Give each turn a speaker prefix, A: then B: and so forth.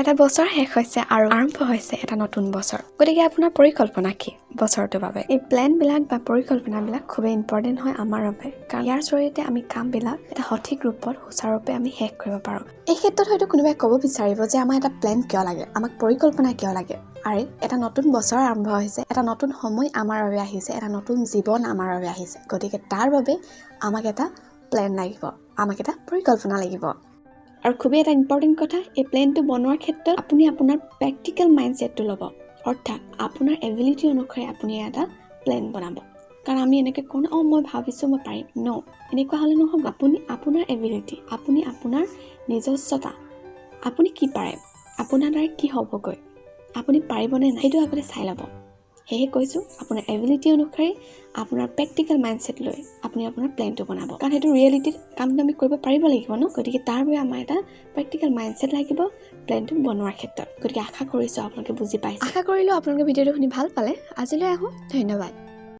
A: এটা বছৰ শেষ হৈছে আৰু আৰম্ভ হৈছে এটা নতুন বছৰ। গতিকে আপোনাৰ পৰিকল্পনা কি বছৰটোৰ বাবে? এই প্লেনবিলাক বা পৰিকল্পনাবিলাক খুবেই ইম্পৰ্টেণ্ট হয় আমাৰ বাবে, কাৰণ ইয়াৰ জৰিয়তে আমি কামবিলাক এটা সঠিক ৰূপত সুচাৰুৰূপে আমি শেষ কৰিব পাৰোঁ। এই ক্ষেত্ৰত হয়তো কোনোবাই ক'ব বিচাৰিব যে আমাৰ এটা প্লেন কিয় লাগে, আমাক পৰিকল্পনা কিয় লাগে? আৰু এটা নতুন বছৰ আৰম্ভ হৈছে, এটা নতুন সময় আমাৰ বাবে আহিছে, এটা নতুন জীৱন আমাৰ বাবে আহিছে। গতিকে তাৰ বাবে আমাক এটা প্লেন লাগিব, আমাক এটা পৰিকল্পনা লাগিব। আৰু খুবেই এটা ইম্পৰ্টেণ্ট কথা, এই প্লেনটো বনোৱাৰ ক্ষেত্ৰত আপুনি আপোনাৰ প্ৰেক্টিকেল মাইণ্ডছেটটো ল'ব, অৰ্থাৎ আপোনাৰ এবিলিটি অনুসৰি আপুনি এটা প্লেন বনাব। কাৰণ আমি এনেকৈ কওঁ মই ভাবিছোঁ মই পাৰিম, এনেকুৱা হ'লে নহ'ব। আপুনি আপোনাৰ এবিলিটি, আপুনি আপোনাৰ নিজস্বতা, আপুনি কি পাৰে, আপোনাৰ দ্বাৰা কি হ'বগৈ, আপুনি পাৰিবনে নাই, সেইটো আগতে চাই ল'ব। সেয়ে কৈছোঁ, আপোনাৰ এবিলিটি অনুসৰি আপোনাৰ প্ৰেক্টিকেল মাইণ্ডছেট লৈ আপুনি আপোনাৰ প্লেনটো বনাব, কাৰণ সেইটো ৰিয়েলিটিত কামটো আমি কৰিব পাৰিব লাগিব গতিকে তাৰ বাবে আমাৰ এটা প্ৰেক্টিকেল মাইণ্ডছেট লাগিব প্লেনটো বনোৱাৰ ক্ষেত্ৰত। গতিকে আশা কৰিছোঁ আপোনালোকে বুজি পাইছে। আশা কৰিলোঁ আপোনালোকে ভিডিঅ'টো শুনি ভাল পালে। আজিলৈ আহোঁ, ধন্যবাদ।